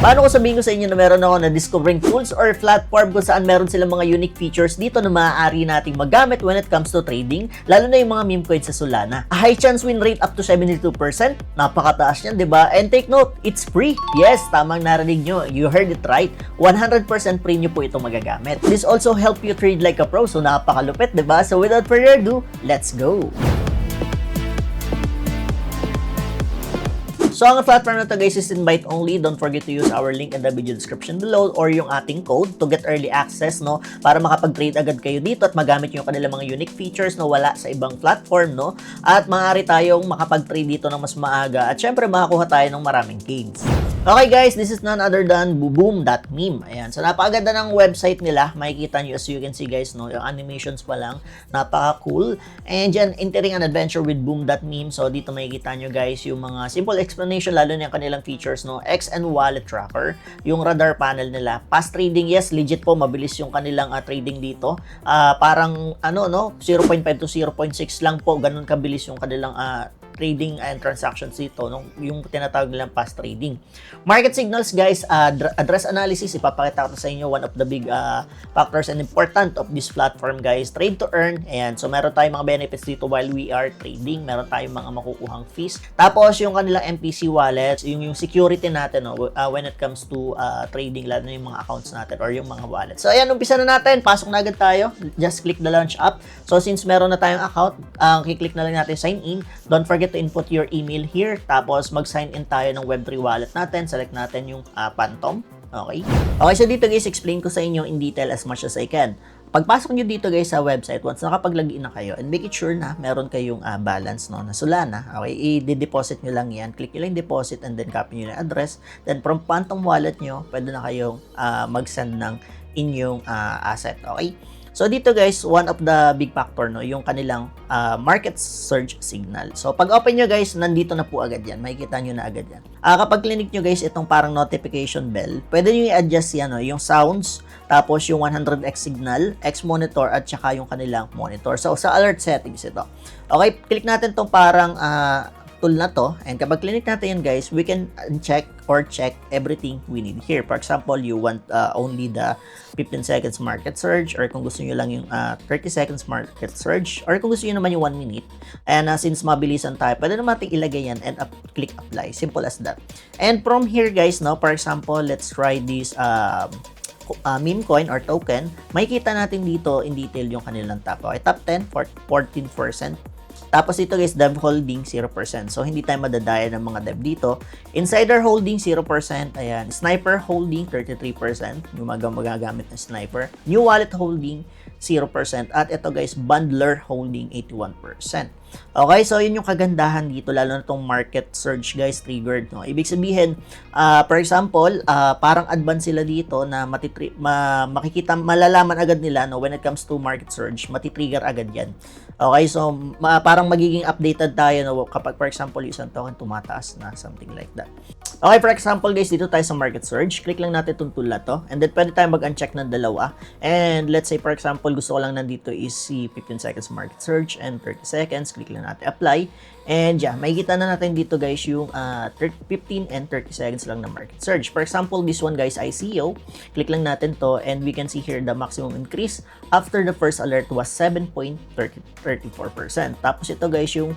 Paano ko sabihin ko sa inyo na meron ako na discovering tools or platform kung saan meron silang mga unique features dito na maaari nating magamit when it comes to trading, lalo na yung mga meme coins sa Solana. A high chance win rate up to 72%, napakataas niyan, 'di ba? And take note, it's free. Yes, tamang narinig nyo, you heard it right. 100% free nyo po ito magagamit. This also help you trade like a pro, so napakalupit, 'di ba? So without further ado, let's go. So, ang platform na to guys is invite only. Don't forget to use our link in the video description below or yung ating code to get early access, no? Para makapag-trade agad kayo dito at magamit yung kanilang mga unique features na wala sa ibang platform, no? At maaari tayong makapag-trade dito ng mas maaga at syempre makakuha tayo ng maraming gains. Okay guys, this is none other than boom.meme. Ayan, so napakaganda ng website nila. Makikita nyo as you can see guys, no? Yung animations pa lang, napaka-cool. And dyan, entering an adventure with boom.meme. So dito makikita nyo guys yung mga simple explanation, lalo na yung kanilang features, no? X and wallet tracker, yung radar panel nila. Fast trading, yes, legit po, mabilis yung kanilang trading dito. Parang, 0.5 to 0.6 lang po, ganun kabilis yung kanilang trading and transactions dito, no? Yung tinatawag nilang fast trading. Market signals guys, address analysis, ipapakita ko sa inyo one of the big factors and important of this platform guys. Trade to earn, ayan, so meron tayong mga benefits dito while we are trading, meron tayong mga makukuhang fees. Tapos yung kanilang MPC wallets, yung security natin, no? When it comes to trading, lalo na yung mga accounts natin or yung mga wallets. So ayan, umpisa na natin, pasok na agad tayo, just click the launch app. So since meron na tayong account, kiklik na lang natin sign in. Don't forget to input your email here, tapos mag-sign in tayo ng Web3 wallet natin. Select natin yung Phantom. Okay? Okay, so dito guys, explain ko sa inyo in detail as much as I can. Pagpasok nyo dito guys sa website, once nakapag-login na kayo, and make it sure na meron kayong balance, no, na Solana. Okay, i-deposit nyo lang yan. Click nyo lang deposit and then copy nyo na address. Then from Phantom wallet nyo, pwede na kayong mag-send ng inyong asset. Okay? So dito guys, one of the big factor, no, yung kanilang market surge signal. So pag open nyo guys, nandito na po agad yan. Makikita nyo na agad yan. Kapag clinic nyo guys, itong parang notification bell, pwede nyo i-adjust yan, no, yung sounds, tapos yung 100x signal, X monitor, at saka yung kanilang monitor. So sa alert settings ito. Okay, click natin tong parang tool na to, and kapag clinic natin yan guys, we can check everything we need here. For example, you want only the 15 seconds market surge, or kung gusto nyo lang yung 30 seconds market surge, or kung gusto nyo naman yung 1 minute. And since mabilisan tayo, pwede naman natin ilagay yan and click apply. Simple as that. And from here guys, no, for example, let's try this meme coin or token. Makikita natin dito in detail yung kanilang top. Okay, top 10 for 14%. Tapos ito guys, dev holding 0%. So hindi tayo madadaya ng mga dev dito. Insider holding 0%. Ayan. Sniper holding 33%. Yung magagamit ng sniper. New wallet holding 0%. At ito guys, bundler holding 81%. Okay, so yun yung kagandahan dito, lalo na itong market surge guys, triggered, no? Ibig sabihin, for example, parang advance sila dito na makikita, malalaman agad nila, no, when it comes to market surge, matitrigger agad yan. Okay, so parang magiging updated tayo, no, kapag for example, yung isang token tumataas na, something like that. Okay, for example guys, dito tayo sa market surge, click lang natin itong tool na to, and then pwede tayo mag-uncheck ng dalawa. And let's say for example, gusto ko lang nandito is si 15 seconds market surge and 30 seconds, click lang natin apply, and yeah, makikita na natin dito guys yung 15 and 30 seconds lang na market surge. For example, this one guys, ICO, click lang natin to, and we can see here the maximum increase after the first alert was 7.34%. Tapos ito guys yung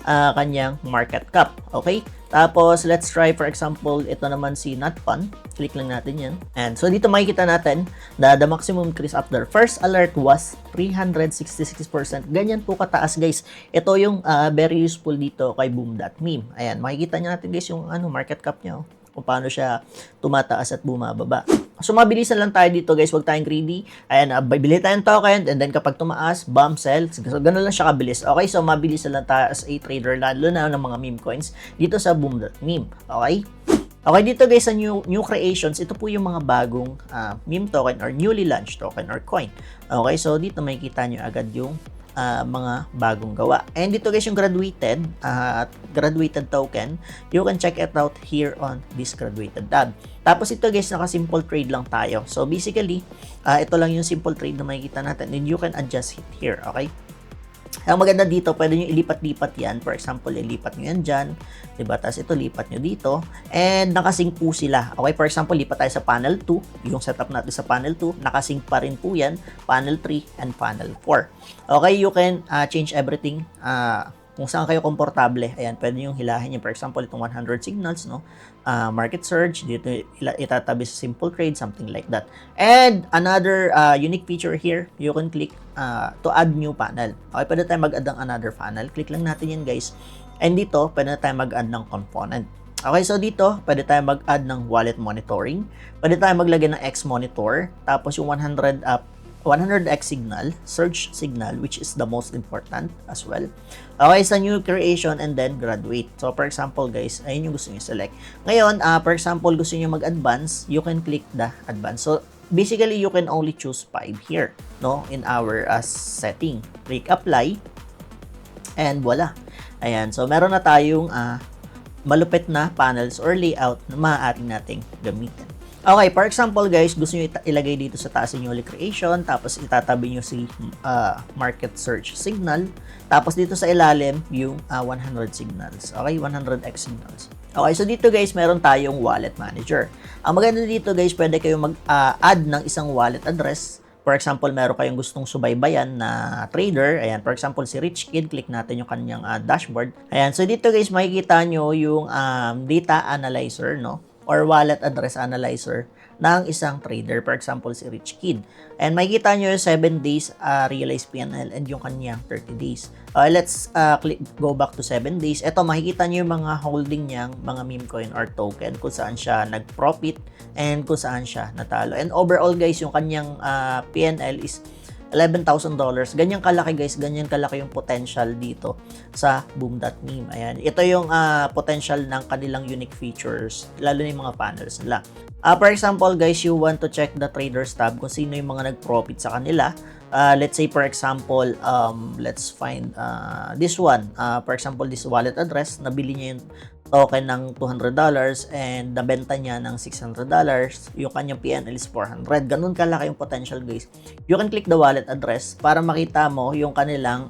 kanyang market cap. Okay, tapos let's try for example, ito naman si NotFun, click lang natin yan, and so dito makikita natin the maximum increase after first alert was 366%. Ganyan po kataas guys. Ito yung very useful dito kay boom.meme. Ayan, makikita nyo natin guys yung market cap niya, kung paano siya tumataas at bumababa. So mabilisan lang tayo dito guys, huwag tayong greedy. Ayan, bibili tayong token, and then kapag tumaas, bump, sell. So ganun lang siya kabilis. Okay, so mabilisan lang tayo as a trader, lalo na ng mga meme coins dito sa boom.meme. Okay? Okay, dito guys sa new creations, ito po yung mga bagong meme token or newly launched token or coin. Okay, so dito makikita nyo agad yung mga bagong gawa. And dito guys yung graduated token, you can check it out here on this graduated tab. Tapos ito guys, naka-simple trade lang tayo. So basically, ito lang yung simple trade na makikita natin, and you can adjust it here, okay? Ang maganda dito, pwede nyo ilipat-lipat yan. For example, ilipat nyo yan dyan. Diba? Tapos ito, lipat nyo dito. And nakasync po sila. Okay, for example, lipat tayo sa panel 2. Yung setup natin sa panel 2. Nakasync pa rin po yan. Panel 3 and panel 4. Okay, you can change everything. Kung saan kayo komportable. Ayan, pwede nyo hilahin yung, for example, itong 100 signals, no? Market search, dito itatabi sa simple trade, something like that. And another unique feature here, you can click to add new panel. Okay, pwede tayo mag-add ng another panel. Click lang natin yan, guys. And dito, pwede na tayo mag-add ng component. Okay, so dito, pwede tayo mag-add ng wallet monitoring. Pwede tayo maglagay ng X monitor. Tapos yung 100x signal, surge signal, which is the most important as well. Okay, sa new creation and then graduate. So, for example, guys, ayun yung gusto nyo select. Ngayon, for example, gusto nyo mag-advance, you can click the advance. So, basically, you can only choose 5 here, no, in our setting. Click apply, and voila. Ayan, so meron na tayong malupit na panels or layout na maaari nating gamitin. Okay, for example guys, gusto nyo ilagay dito sa taas yung creation, tapos itatabi nyo si market search signal, tapos dito sa ilalim yung 100 signals. Okay, 100x signals. Okay, so dito guys, meron tayong wallet manager. Ang maganda dito guys, pwede kayong mag-add ng isang wallet address. For example, meron kayong gustong subaybayan na trader. Ayan, for example, si Rich Kid, click natin yung kanyang dashboard. Ayan, so dito guys, makikita nyo yung data analyzer, no? Or wallet address analyzer ng isang trader. For example, si Rich Kid. And makikita nyo yung 7 days realized PNL and yung kanyang 30 days. Let's go back to 7 days. Ito, makikita nyo yung mga holding niyang mga meme coin or token kung saan siya nag-profit and kung saan siya natalo. And overall guys, yung kanyang PNL is $11,000. Ganyan kalaki guys, ganyan kalaki yung potential dito sa Boom.meme. Ayan, ito yung potential ng kanilang unique features, lalo na yung mga panels nila. For example guys, you want to check the traders tab kung sino yung mga nag-profit sa kanila. Let's say for example, let's find this one. For example, this wallet address, nabili niya yung token ng $200 and nabenta niya ng $600. Yung kanyang PNL is 400. Ganun kalaki yung potential guys. You can click the wallet address para makita mo yung kanilang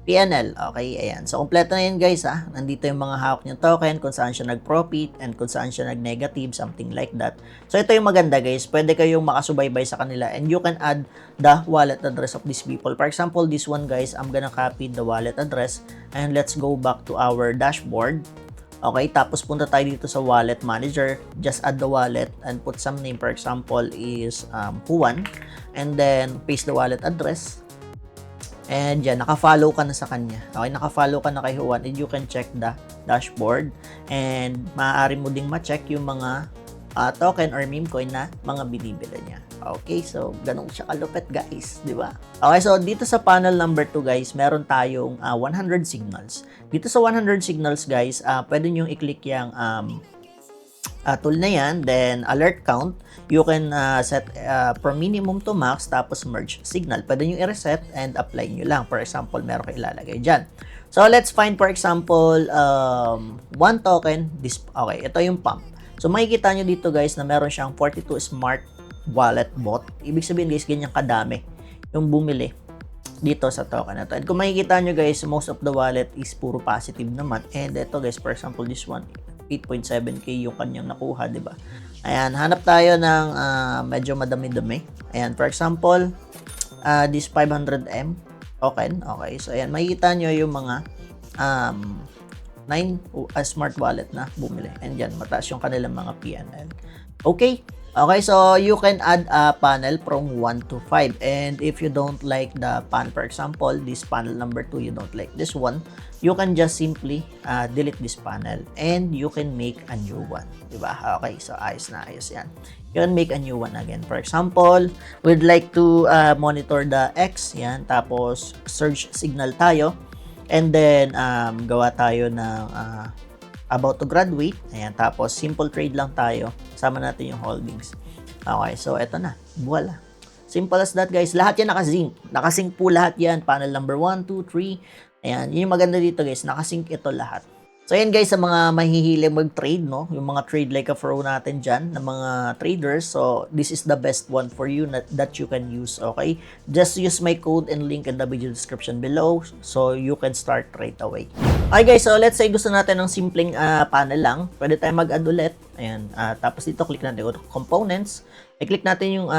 PNL. Okay, ayan. So, kompleto na yun guys ha. Nandito yung mga hawak niyang token, kung saan siya nag-profit and kung saan siya nag-negative, something like that. So, ito yung maganda guys. Pwede kayong makasubaybay sa kanila and you can add the wallet address of these people. For example, this one guys, I'm gonna copy the wallet address and let's go back to our dashboard. Okay, tapos punta tayo dito sa wallet manager. Just add the wallet and put some name. For example, is Juan. And then, paste the wallet address. And yan, naka-follow ka na sa kanya. Okay, naka-follow ka na kay Juan and you can check the dashboard. And maaari mo ding ma-check yung mga token or meme coin na mga binibili niya. Okay, so ganun siya kalupit guys, di ba? Okay, so dito sa panel number 2 guys, meron tayong 100 signals. Dito sa 100 signals guys, pwede nyo i-click yung tool na yan, then alert count. You can set from minimum to max, tapos merge signal. Pwede nyo i-reset and apply nyo lang. For example, meron kayo ilalagay dyan. So let's find for example, one token. Okay, ito yung pump. So makikita nyo dito guys na meron siyang 42 smart wallet bot. Ibig sabihin guys, ganyan kadami yung bumili dito sa token na to. And kung makikita nyo guys, most of the wallet is puro positive naman. And ito guys, for example, this one, 8.7k yung kanyang nakuha, di ba? Ayan, hanap tayo ng medyo madami-dami. Ayan, for example, this 500M token. Okay, so ayan, makikita nyo yung mga 9 smart wallet na bumili. And yan, mataas yung kanilang mga PNL. Okay? Okay, so you can add a panel from 1 to 5. And if you don't like the pan, for example, this panel number 2, you don't like this one, you can just simply delete this panel and you can make a new one. Diba? Okay, so ayos na ayos yan. You can make a new one again. For example, we'd like to monitor the X. Yan, tapos surge signal tayo. And then, gawa tayo ng about to graduate. Ayan, tapos simple trade lang tayo. Sama natin yung holdings. Okay, so eto na. Voila. Simple as that guys. Lahat yan nakasync. Nakasync po lahat yan. Panel number 1, 2, 3. Ayan, yun yung maganda dito guys. Nakasync ito lahat. So ayan guys, sa mga mahihilig mag-trade, no? Yung mga trade like a pro natin dyan, ng mga traders. So this is the best one for you that you can use, okay? Just use my code and link in the video description below so you can start right away. Okay guys, so let's say gusto natin ng simpleng panel lang. Pwede tayo mag-add ulit. Ayan, tapos dito click natin yung components. I-click natin yung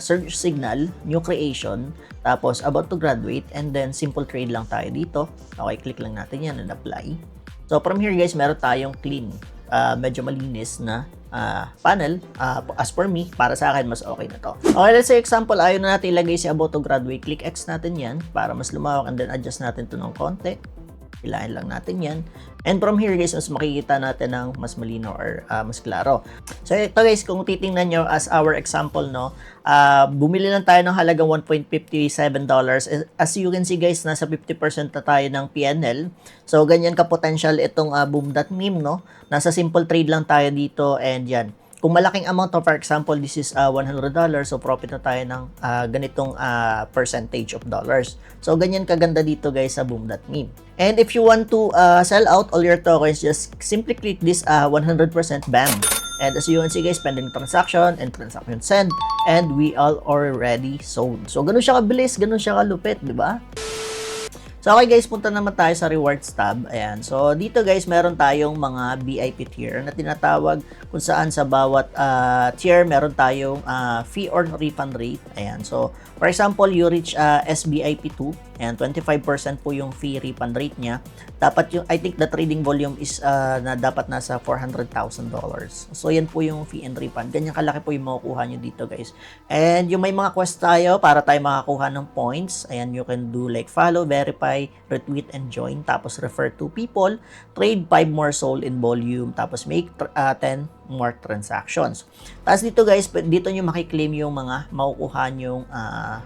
search signal, new creation, tapos about to graduate, and then simple trade lang tayo dito. Okay, click lang natin yan and apply. So from here guys, meron tayong clean, medyo malinis na panel. As for me, para sa akin, mas okay na to. Okay, let's say example, ayaw na natin ilagay si about to graduate. Click X natin yan para mas lumawak and then adjust natin to ng konti. Hilahin lang natin yan. And from here guys, mas makikita natin ng mas malino or mas klaro. So ito guys, kung titingnan nyo as our example, no, bumili lang tayo ng halagang $1.57. As you can see guys, nasa 50% na tayo ng PNL. So ganyan ka-potential itong boom.meme, no. Nasa simple trade lang tayo dito and yan. Kung malaking amount, for example, this is $100, so profit na tayo ng ganitong percentage of dollars. So, ganyan kaganda dito guys sa boom.meme. And if you want to sell out all your tokens, just simply click this 100% BAM. And as you can see guys, pending transaction and transaction send. And we all already sold. So, ganun siya kabilis, ganun siya kalupit, di ba? So, okay guys, punta naman tayo sa rewards tab. Ayan. So, dito guys, meron tayong mga VIP tier na tinatawag kung saan sa bawat tier, meron tayong fee or refund rate. Ayan. So, for example, you reach SBIP 2. Ayan, 25% po yung fee refund rate niya. Dapat yung, I think the trading volume is na dapat nasa $400,000. So, yan po yung fee and refund. Ganyan kalaki po yung makukuha nyo dito guys. And yung may mga quest tayo para tayo makakuha ng points. Ayan, you can do like follow, verify, retweet, and join. Tapos refer to people, trade 5 more soul in volume, tapos make 10 more transactions. Tapos dito guys, dito nyo makiklaim yung mga makukuha nyong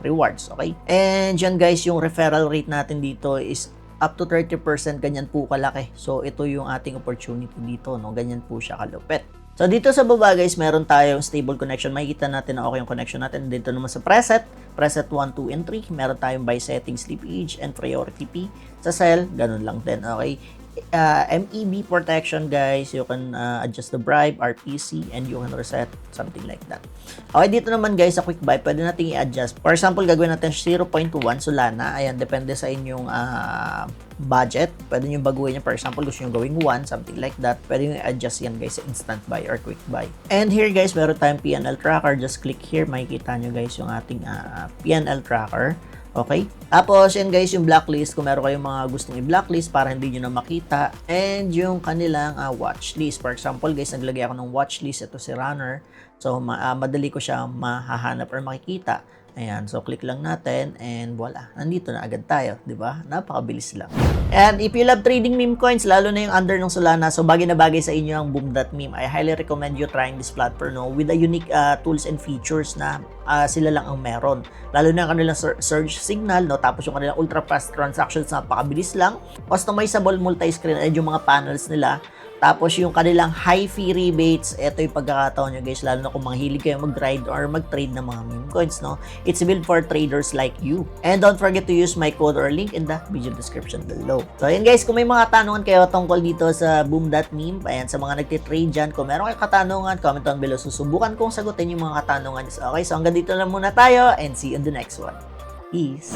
rewards, okay? And dyan guys, yung referral rate natin dito is up to 30%, ganyan po kalaki. So ito yung ating opportunity dito, no? Ganyan po siya kalupit. So, dito sa baba guys, meron tayong stable connection. Makikita natin na okay yung connection natin. Dito naman sa preset 1, 2, and 3. Meron tayong by settings, sleep age, and priority P. Sa sell, ganun lang din, okay? MEB protection guys, you can adjust the bribe, RPC, and you can reset, something like that. Okay, dito naman guys, sa quick buy, pwede natin i-adjust. For example, gagawin natin 0.1 Solana. Ayan, depende sa inyong budget. Pwede nyo baguhin nyo. For example, gusto nyo gawing 1, something like that. Pwede nyo i-adjust yan guys sa instant buy or quick buy. And here guys, meron tayong PNL tracker. Just click here. Makikita nyo guys yung ating PNL tracker. Okay? Tapos, yan guys, yung blacklist. Kung meron kayong mga gustong i-blacklist para hindi nyo na makita. And yung kanilang watch list. For example, guys, naglagay ako ng watch list. Ito si Runner. So, madali ko siya mahahanap or makikita. Ayan, so click lang natin and voila, nandito na agad tayo, di ba? Napakabilis lang. And if you love trading meme coins, lalo na yung under ng Solana, so bagay na bagay sa inyo ang boom.meme. I highly recommend you trying this platform, no, with the unique tools and features na sila lang ang meron. Lalo na ang kanilang surge signal, no, tapos yung kanilang ultra fast transactions, napakabilis lang. Customizable multi-screen and yung mga panels nila. Tapos yung kanilang high fee rebates, ito yung pagkakataon nyo guys, lalo na kung mahilig kayo mag-ride or mag-trade ng mga meme coins, no? It's built for traders like you. And don't forget to use my code or link in the video description below. So yun guys, kung may mga tanungan kayo tungkol dito sa boom.meme, ayan, sa mga nagtitrade dyan, kung meron kayo katanungan, comment down below, susubukan kong sagutin yung mga katanungan. Okay, so hanggang dito lang muna tayo and see you in the next one. Peace!